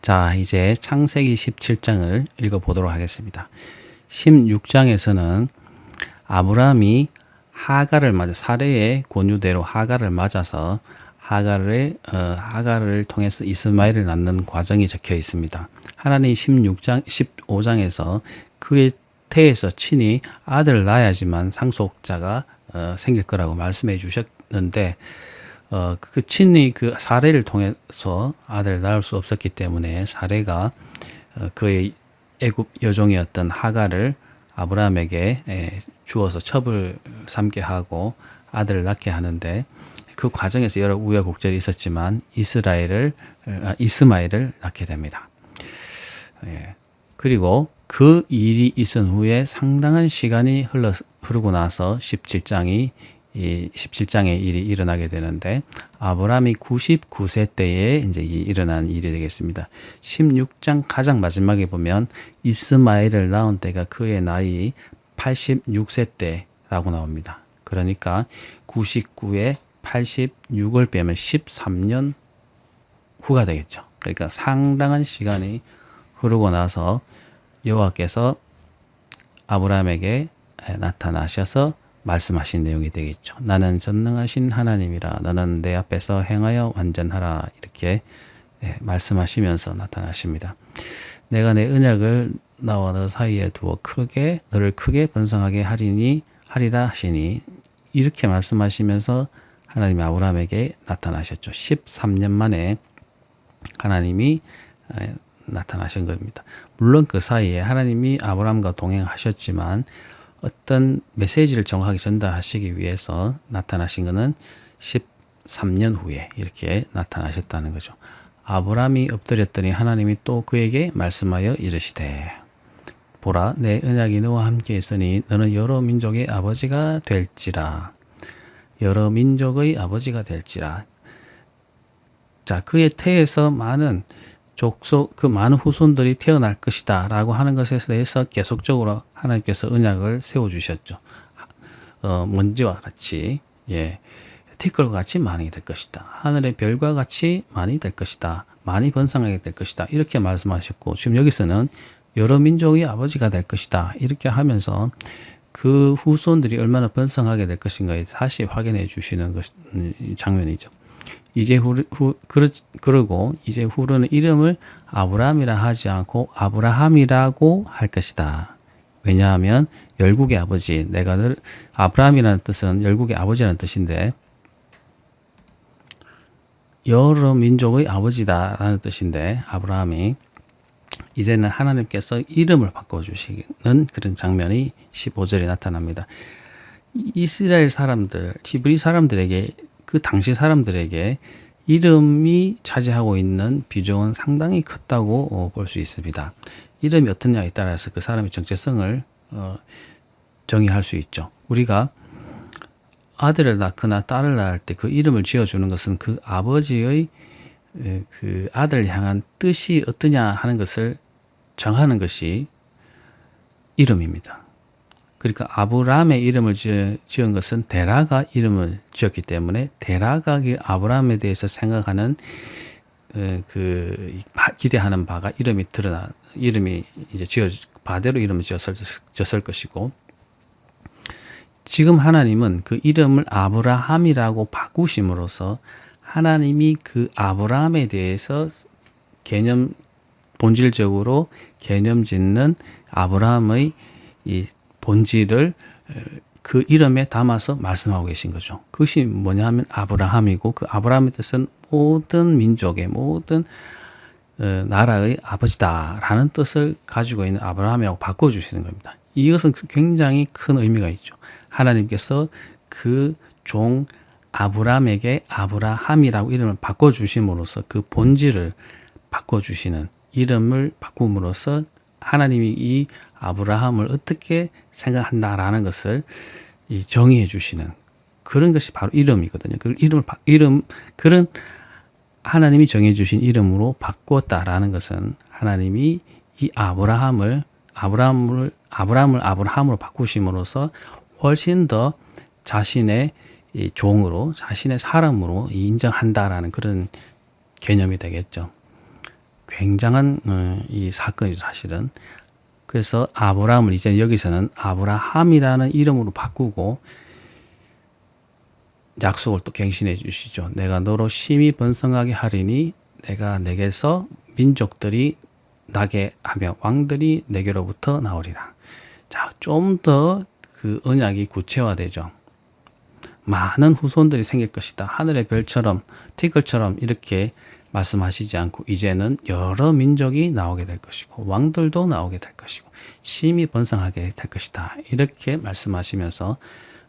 자, 이제 창세기 17장을 읽어보도록 하겠습니다. 16장에서는 아브라함이 하갈을 맞아, 사레의 권유대로 하갈을 맞아서 하갈을 통해서 이스마엘을 낳는 과정이 적혀 있습니다. 하나님 15장에서 그의 태에서 친히 아들을 낳아야지만 상속자가 생길 거라고 말씀해 주셨는데, 그 친히 그 사례를 통해서 아들을 낳을 수 없었기 때문에 사례가 그의 애굽 여종이었던 하갈을 아브라함에게 주어서 첩을 삼게 하고 아들을 낳게 하는데, 그 과정에서 여러 우여곡절이 있었지만 이스마엘을 낳게 됩니다. 그리고 그 일이 있은 후에 상당한 시간이 흐르고 나서 17장의 일이 일어나게 되는데, 아브라함이 99세 때에 이제 일어난 일이 되겠습니다. 16장 가장 마지막에 보면 이스마엘을 낳은 때가 그의 나이 86세 때라고 나옵니다. 그러니까 99에 86을 빼면 13년 후가 되겠죠. 그러니까 상당한 시간이 흐르고 나서 여호와께서 아브라함에게 나타나셔서 말씀하신 내용이 되겠죠. 나는 전능하신 하나님이라, 너는 내 앞에서 행하여 완전하라, 이렇게 말씀하시면서 나타나십니다. 내가 내 언약을 나와 너 사이에 두어 너를 크게 번성하게 하리라 하시니, 이렇게 말씀하시면서 하나님이 아브라함에게 나타나셨죠. 13년 만에 하나님이 나타나신 겁니다. 물론 그 사이에 하나님이 아브라함과 동행하셨지만 어떤 메시지를 정확하게 전달하시기 위해서 나타나신 것은 13년 후에 이렇게 나타나셨다는 거죠. 아브라함이 엎드렸더니 하나님이 또 그에게 말씀하여 이르시되, 보라, 내 언약이 너와 함께 있으니 너는 여러 민족의 아버지가 될지라. 여러 민족의 아버지가 될지라. 자, 그의 태에서 많은 그 많은 후손들이 태어날 것이다 라고 하는 것에 대해서 계속적으로 하나님께서 언약을 세워주셨죠. 먼지와 같이, 티끌과 같이 많이 될 것이다. 하늘의 별과 같이 많이 될 것이다. 많이 번성하게 될 것이다. 이렇게 말씀하셨고, 지금 여기서는 여러 민족의 아버지가 될 것이다, 이렇게 하면서 그 후손들이 얼마나 번성하게 될 것인가에 다시 확인해 주시는 장면이죠. 그러고 이제 후로는 이름을 아브라함이라 하지 않고 아브라함이라고 할 것이다. 왜냐하면 열국의 아버지, 아브라함이라는 뜻은 열국의 아버지라는 뜻인데, 여러 민족의 아버지다라는 뜻인데, 아브라함이 이제는 하나님께서 이름을 바꿔주시는 그런 장면이 15절에 나타납니다. 이스라엘 사람들, 히브리 사람들에게, 그 당시 사람들에게 이름이 차지하고 있는 비중은 상당히 컸다고 볼 수 있습니다. 이름이 어떠냐에 따라서 그 사람의 정체성을 정의할 수 있죠. 우리가 아들을 낳거나 딸을 낳을 때 그 이름을 지어주는 것은 그 아버지의 그 아들을 향한 뜻이 어떠냐 하는 것을 정하는 것이 이름입니다. 그러니까 아브라함의 이름을 지은 것은 데라가 이름을 지었기 때문에, 데라가 아브라함에 대해서 생각하는 기대하는 바가 이름이 이제 바대로 이름을 지었을 것이고, 지금 하나님은 그 이름을 아브라함이라고 바꾸심으로써 하나님이 그 아브라함에 대해서 본질적으로 개념 짓는 아브라함의 이 본질을 그 이름에 담아서 말씀하고 계신 거죠. 그것이 뭐냐 하면 아브라함이고, 그 아브라함의 뜻은 모든 민족의, 모든 나라의 아버지다라는 뜻을 가지고 있는 아브라함이라고 바꿔주시는 겁니다. 이것은 굉장히 큰 의미가 있죠. 하나님께서 그 종 아브라함에게 아브라함이라고 이름을 바꿔주심으로써 그 본질을 바꿔주시는, 이름을 바꿈으로써 하나님이 이 아브라함을 어떻게 생각한다라는 것을 정의해 주시는 그런 것이 바로 이름이거든요. 그런 하나님이 정해 주신 이름으로 바꿨다라는 것은 하나님이 이 아브라함을 아브라함으로 바꾸심으로써 훨씬 더 자신의 종으로, 자신의 사람으로 인정한다라는 그런 개념이 되겠죠. 굉장한 이 사건이죠, 사실은. 그래서 아브라함을 이제 여기서는 아브라함이라는 이름으로 바꾸고 약속을 또 갱신해 주시죠. 내가 너로 심히 번성하게 하리니 내가 내게서 민족들이 나게 하며 왕들이 내게로부터 나오리라. 자, 좀 더 그 언약이 구체화되죠. 많은 후손들이 생길 것이다. 하늘의 별처럼 티끌처럼 이렇게 말씀하시지 않고 이제는 여러 민족이 나오게 될 것이고 왕들도 나오게 될 것이고 심히 번성하게 될 것이다. 이렇게 말씀하시면서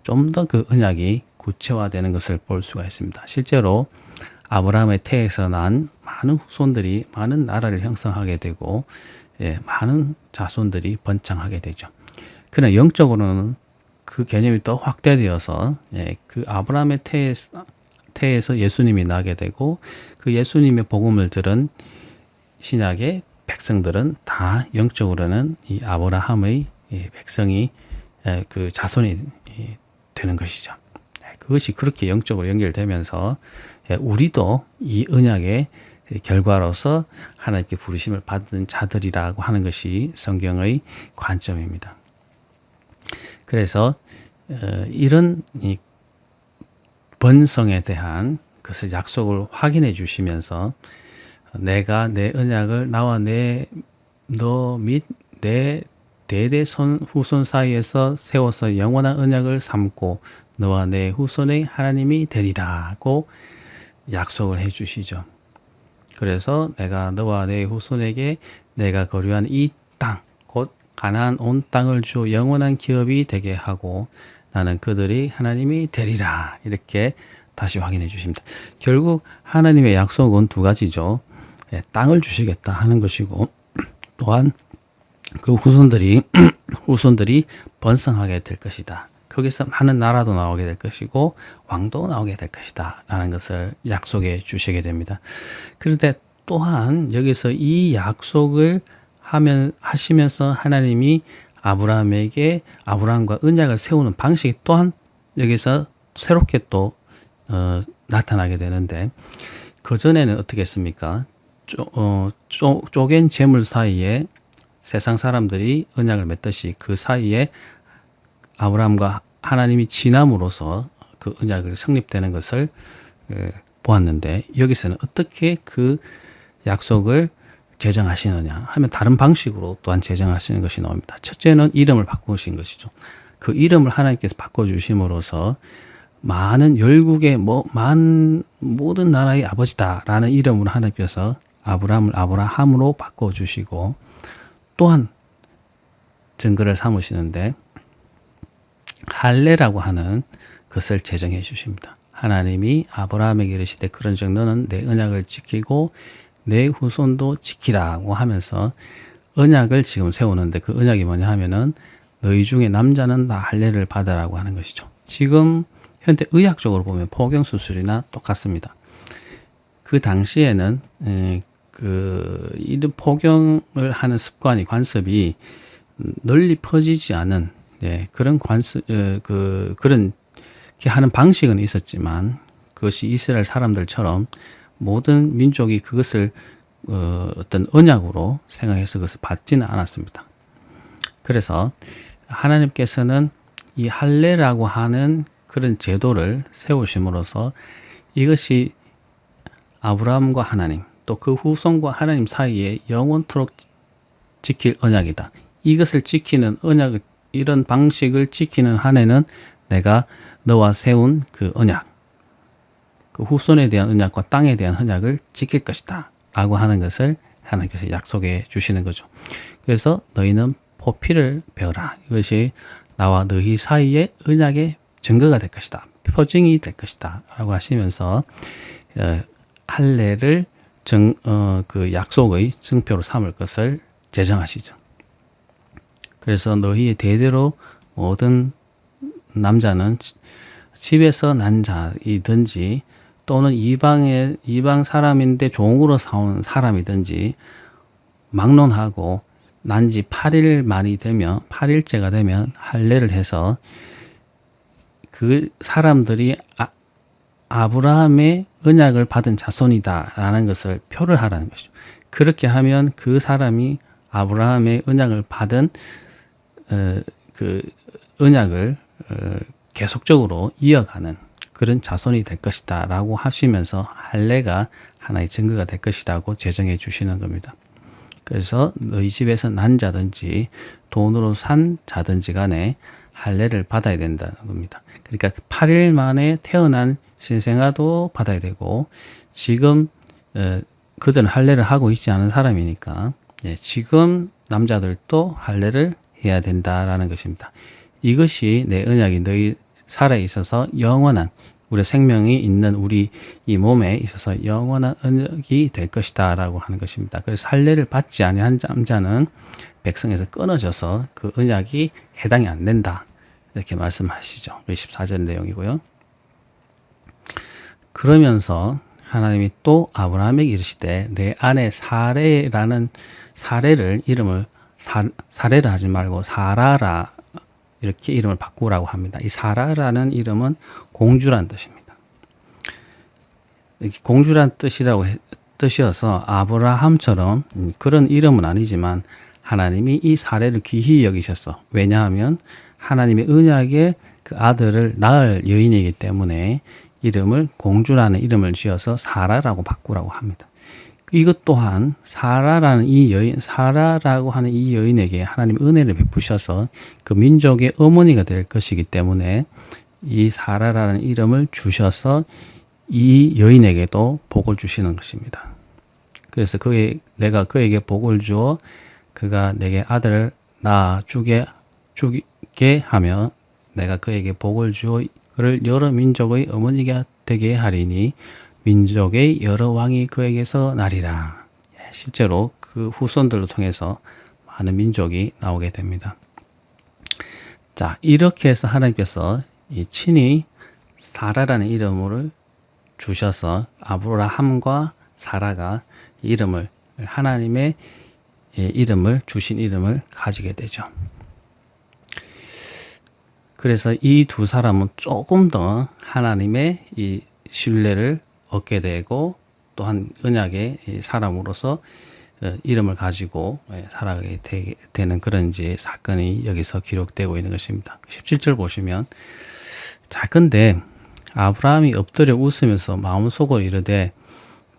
좀 더 그 언약이 구체화되는 것을 볼 수가 있습니다. 실제로 아브라함의 태에서 난 많은 후손들이 많은 나라를 형성하게 되고 많은 자손들이 번창하게 되죠. 그러나 영적으로는 그 개념이 또 확대되어서 그 아브라함의 태에서 예수님이 나게 되고 그 예수님의 복음을 들은 신약의 백성들은 다 영적으로는 이 아브라함의 백성이 그 자손이 되는 것이죠. 그것이 그렇게 영적으로 연결되면서 우리도 이 언약의 결과로서 하나님께 부르심을 받은 자들이라고 하는 것이 성경의 관점입니다. 그래서 이런 이 번성에 대한 그것을 약속을 확인해 주시면서 내가 내 언약을 나와 너 및 내 대대 후손 사이에서 세워서 영원한 언약을 삼고 너와 내 후손의 하나님이 되리라고 약속을 해 주시죠. 그래서 내가 너와 내 후손에게 내가 거류한 이 땅, 곧 가나안 온 땅을 주 영원한 기업이 되게 하고 나는 그들이 하나님이 되리라. 이렇게 다시 확인해 주십니다. 결국 하나님의 약속은 두 가지죠. 땅을 주시겠다 하는 것이고 또한 그 후손들이 번성하게 될 것이다. 거기서 많은 나라도 나오게 될 것이고 왕도 나오게 될 것이다 라는 것을 약속해 주시게 됩니다. 그런데 또한 여기서 이 약속을 하시면서 하나님이 아브라함과 언약을 세우는 방식이 또한 여기서 새롭게 또 나타나게 되는데 그전에는 어떻게 했습니까? 쪼갠 재물 사이에 세상 사람들이 언약을 맺듯이 그 사이에 아브라함과 하나님이 지남으로써 그 언약을 성립되는 것을 보았는데 여기서는 어떻게 그 약속을 제정하시느냐 하면 다른 방식으로 또한 제정하시는 것이 나옵니다. 첫째는 이름을 바꾸신 것이죠. 그 이름을 하나님께서 바꿔주심으로써 많은 열국의 모든 나라의 아버지다라는 이름으로 하나님께서 아브라함을 아브라함으로 바꿔주시고 또한 증거를 삼으시는데 할례라고 하는 것을 제정해 주십니다. 하나님이 아브라함에게 이르시되 그런즉 너는 내 언약을 지키고 내 후손도 지키라고 하면서 언약을 지금 세우는데 그 언약이 뭐냐 하면은 너희 중에 남자는 다 할례를 받으라고 하는 것이죠. 지금 현대 의학적으로 보면 포경 수술이나 똑같습니다. 그 당시에는 이런 포경을 하는 습관이 관습이 널리 퍼지지 않은 그런 그런 하는 방식은 있었지만 그것이 이스라엘 사람들처럼 모든 민족이 그것을 어떤 언약으로 생각해서 그것을 받지는 않았습니다. 그래서 하나님께서는 이 할례라고 하는 그런 제도를 세우심으로써 이것이 아브라함과 하나님 또 그 후손과 하나님 사이에 영원토록 지킬 언약이다. 이것을 지키는 언약을 이런 방식을 지키는 한에는 내가 너와 세운 그 언약, 그 후손에 대한 언약과 땅에 대한 언약을 지킬 것이다 라고 하는 것을 하나님께서 약속해 주시는 거죠. 그래서 너희는 포피를 배워라. 이것이 나와 너희 사이의 언약의 증거가 될 것이다. 표징이 될 것이다 라고 하시면서 할례를 그 약속의 증표로 삼을 것을 제정하시죠. 그래서 너희의 대대로 모든 남자는 집에서 난 자이든지 또는 이방 사람인데 종으로 사온 사람이든지 막론하고 난 지 8일 만이 되면 8일째가 되면 할례를 해서 그 사람들이 아브라함의 언약을 받은 자손이다라는 것을 표를 하라는 것이죠. 그렇게 하면 그 사람이 아브라함의 언약을 받은 그 언약을 계속적으로 이어가는 그런 자손이 될 것이다 라고 하시면서 할례가 하나의 증거가 될 것이라고 제정해 주시는 겁니다. 그래서 너희 집에서 난 자든지 돈으로 산 자든지 간에 할례를 받아야 된다는 겁니다. 그러니까 8일 만에 태어난 신생아도 받아야 되고, 지금 그들은 할례를 하고 있지 않은 사람이니까 지금 남자들도 할례를 해야 된다라는 것입니다. 이것이 내 언약이 너희 살아 있어서 영원한, 우리 생명이 있는 우리 이 몸에 있어서 영원한 언약이 될 것이다 라고 하는 것입니다. 그래서 할례를 받지 아니한 남자는 백성에서 끊어져서 그 언약이 해당이 안 된다, 이렇게 말씀하시죠. 14절 내용이고요. 그러면서 하나님이 또 아브라함에게 이르시되 내 아내 사레라는, 사레를 이름을 사레를 하지 말고 사라라 이렇게 이름을 바꾸라고 합니다. 이 사라라는 이름은 공주란 뜻입니다. 공주란 뜻이어서 아브라함처럼 그런 이름은 아니지만 하나님이 이 사례를 귀히 여기셨어. 왜냐하면 하나님의 언약의 그 아들을 낳을 여인이기 때문에 이름을 공주라는 이름을 지어서 사라라고 바꾸라고 합니다. 이것 또한 사라라는 이 여인, 사라라고 하는 이 여인에게 하나님 은혜를 베푸셔서 그 민족의 어머니가 될 것이기 때문에 이 사라라는 이름을 주셔서 이 여인에게도 복을 주시는 것입니다. 그래서 내가 그에게 복을 주어 그가 내게 아들을 낳아 주게 하며 내가 그에게 복을 주어 그를 여러 민족의 어머니가 되게 하리니 민족의 여러 왕이 그에게서 나리라. 실제로 그 후손들을 통해서 많은 민족이 나오게 됩니다. 자, 이렇게 해서 하나님께서 이 친히 사라라는 이름을 주셔서 아브라함과 사라가 이름을, 하나님의 이름을, 주신 이름을 가지게 되죠. 그래서 이 두 사람은 조금 더 하나님의 이 신뢰를 얻게 되고 또한 언약의 사람으로서 이름을 가지고 살아가게 되는 그런 이제 사건이 여기서 기록되고 있는 것입니다. 17절 보시면, 자, 근데 아브라함이 엎드려 웃으면서 마음속으로 이르되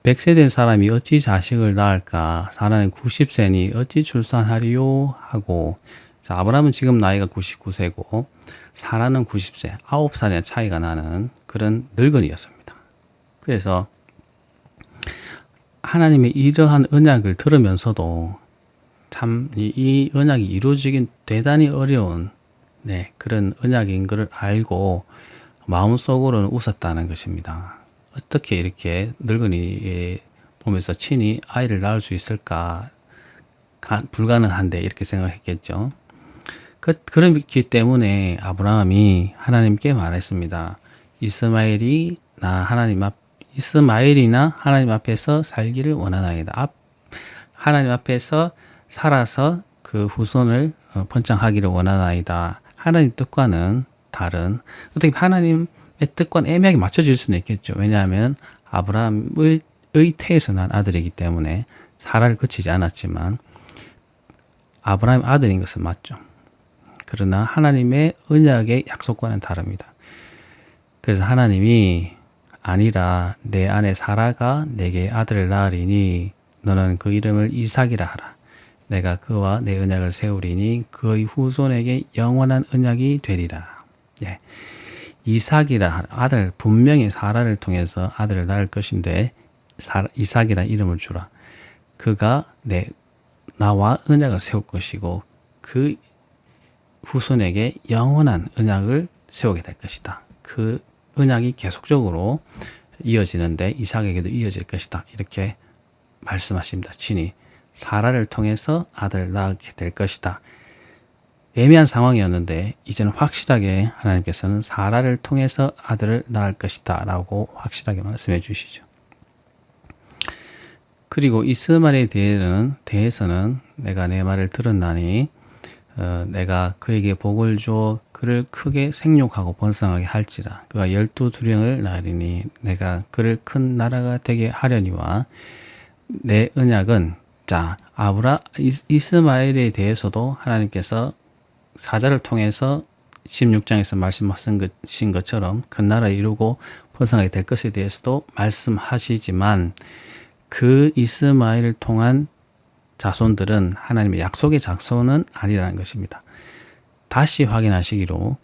100세 된 사람이 어찌 자식을 낳을까? 사라는 90세니 어찌 출산하리요? 하고, 자, 아브라함은 지금 나이가 99세고 사라는 90세, 9살의 차이가 나는 그런 늙은이였습니다. 그래서 하나님의 이러한 언약을 들으면서도 참 이 언약이 이루어지긴 대단히 어려운 그런 언약인 것을 알고 마음속으로는 웃었다는 것입니다. 어떻게 이렇게 늙은이 보면서 친히 아이를 낳을 수 있을까? 불가능한데 이렇게 생각했겠죠. 그렇기 때문에 아브라함이 하나님께 말했습니다. 이스마엘이나 하나님 앞에서 살기를 원하나이다. 하나님 앞에서 살아서 그 후손을 번창하기를 원하나이다. 하나님 뜻과는 다른, 어떻게 하나님의 뜻과는 애매하게 맞춰질 수는 있겠죠. 왜냐하면 아브라함의 태에서 난 아들이기 때문에 사라를 거치지 않았지만 아브라함의 아들인 것은 맞죠. 그러나 하나님의 언약의 약속과는 다릅니다. 그래서 하나님이 아니라 내 아내 사라가 내게 아들을 낳으리니 너는 그 이름을 이삭이라 하라. 내가 그와 내 언약을 세우리니 그의 후손에게 영원한 언약이 되리라. 이삭이라 하라. 아들, 분명히 사라를 통해서 아들을 낳을 것인데 이삭이라 이름을 주라. 그가 나와 언약을 세울 것이고 그 후손에게 영원한 언약을 세우게 될 것이다. 그 언약이 계속적으로 이어지는데 이삭에게도 이어질 것이다. 이렇게 말씀하십니다. 친히 사라를 통해서 아들을 낳게 될 것이다. 애매한 상황이었는데 이제는 확실하게 하나님께서는 사라를 통해서 아들을 낳을 것이다 라고 확실하게 말씀해 주시죠. 그리고 이스마엘에 대해서는 내가 내 말을 들었나니 내가 그에게 복을 주어 그를 크게 생육하고 번성하게 할지라. 그가 12두령을 낳으리니 내가 그를 큰 나라가 되게 하려니와 내 언약은 자, 이스마엘에 대해서도 하나님께서 사자를 통해서 16장에서 말씀하신 것처럼 큰 나라를 이루고 번성하게 될 것에 대해서도 말씀하시지만 그 이스마엘을 통한 자손들은 하나님의 약속의 자손은 아니라는 것입니다. 다시 확인하시기로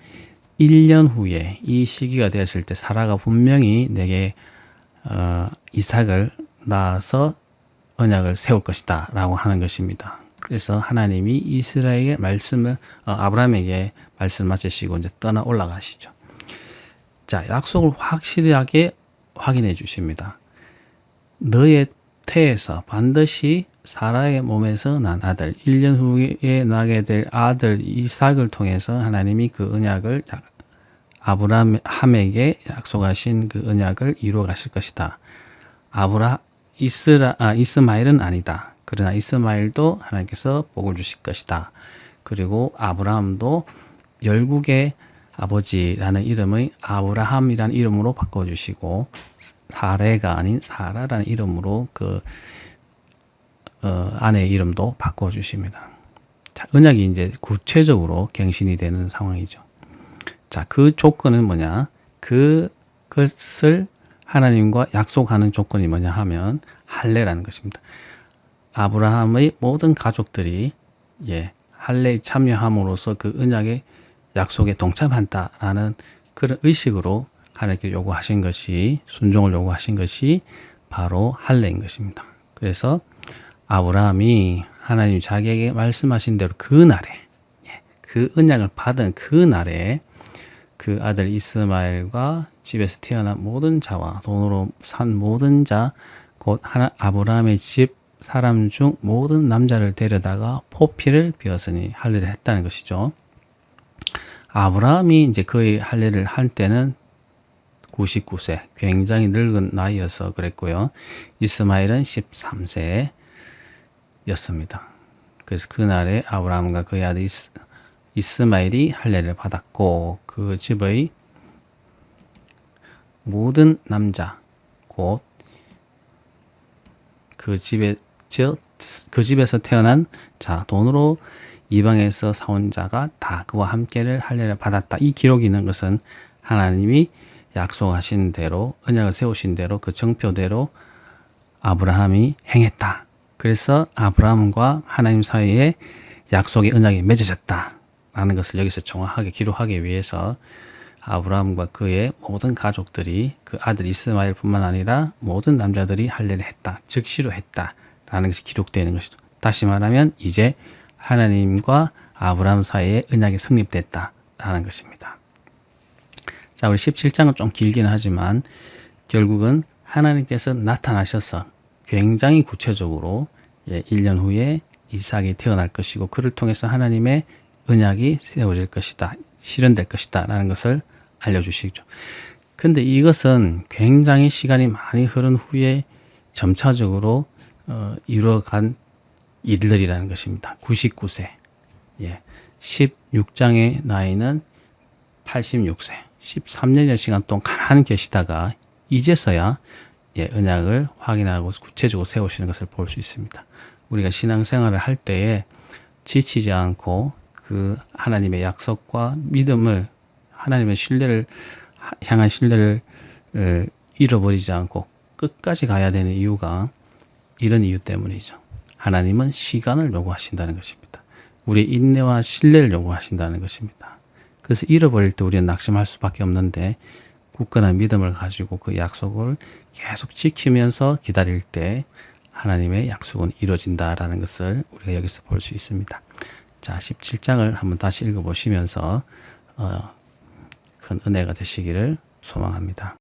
1년 후에 이 시기가 되었을 때 사라가 분명히 내게 이삭을 낳아서 언약을 세울 것이다 라고 하는 것입니다. 그래서 하나님이 이스라엘에게 아브라함에게 말씀하시고 이제 떠나 올라가시죠. 자, 약속을 확실하게 확인해 주십니다. 너의 태에서 반드시 사라의 몸에서 난 아들, 1년 후에 나게 될 아들 이삭을 통해서 하나님이 그 언약을 아브라함에게 약속하신 그 언약을 이루어 가실 것이다. 이스마엘은 아니다. 그러나 이스마엘도 하나님께서 복을 주실 것이다. 그리고 아브라함도 열국의 아버지라는 이름의 아브라함이라는 이름으로 바꿔주시고 사레가 아닌 사라라는 이름으로 그 아내의 이름도 바꿔주십니다. 자, 언약이 이제 구체적으로 갱신이 되는 상황이죠. 자, 그 조건은 뭐냐? 그것을 하나님과 약속하는 조건이 뭐냐 하면 할례라는 것입니다. 아브라함의 모든 가족들이 할례에 참여함으로써 그 언약의 약속에 동참한다라는 그런 의식으로 하나님께 요구하신 것이, 순종을 요구하신 것이 바로 할례인 것입니다. 그래서 아브라함이 하나님이 자기에게 말씀하신 대로 그 날에, 그 언약을 받은 그 날에 그 아들 이스마엘과 집에서 태어난 모든 자와 돈으로 산 모든 자, 곧 아브라함의 집 사람 중 모든 남자를 데려다가 포피를 비었으니 할례를 했다는 것이죠. 아브라함이 이제 그의 할례를 할 때는 99세, 굉장히 늙은 나이여서 그랬고요. 이스마엘은 13세였습니다. 그래서 그날에 아브라함과 그의 아들 이스마엘이 할례를 받았고 그 집의 모든 남자, 곧 그 집에서 태어난 자, 돈으로 이방에서 사온 자가 다 그와 함께를 할례를 받았다. 이 기록이 있는 것은 하나님이 약속하신 대로, 언약을 세우신 대로, 그 정표대로 아브라함이 행했다. 그래서 아브라함과 하나님 사이에 약속의 언약이 맺어졌다 라는 것을 여기서 정확하게 기록하기 위해서 아브라함과 그의 모든 가족들이 그 아들 이스마엘뿐만 아니라 모든 남자들이 할례를 했다. 즉시로 했다 라는 것이 기록되어 있는 것이죠. 다시 말하면 이제 하나님과 아브라함 사이에 언약이 성립됐다 라는 것입니다. 자, 우리 17장은 좀 길긴 하지만 결국은 하나님께서 나타나셔서 굉장히 구체적으로 1년 후에 이삭이 태어날 것이고 그를 통해서 하나님의 언약이 세워질 것이다, 실현될 것이다 라는 것을 알려주시죠. 근데 이것은 굉장히 시간이 많이 흐른 후에 점차적으로 이루어간 일들이라는 것입니다. 99세, 16장의 나이는 86세, 13년의 시간 동안 가만히 계시다가 이제서야 언약을 확인하고 구체적으로 세우시는 것을 볼 수 있습니다. 우리가 신앙생활을 할 때에 지치지 않고 그 하나님의 약속과 믿음을, 하나님의 신뢰를 향한 신뢰를 잃어버리지 않고 끝까지 가야 되는 이유가 이런 이유 때문이죠. 하나님은 시간을 요구하신다는 것입니다. 우리의 인내와 신뢰를 요구하신다는 것입니다. 그래서 잃어버릴 때 우리는 낙심할 수밖에 없는데 굳건한 믿음을 가지고 그 약속을 계속 지키면서 기다릴 때 하나님의 약속은 이루어진다라는 것을 우리가 여기서 볼 수 있습니다. 자, 17장을 한번 다시 읽어보시면서 큰 은혜가 되시기를 소망합니다.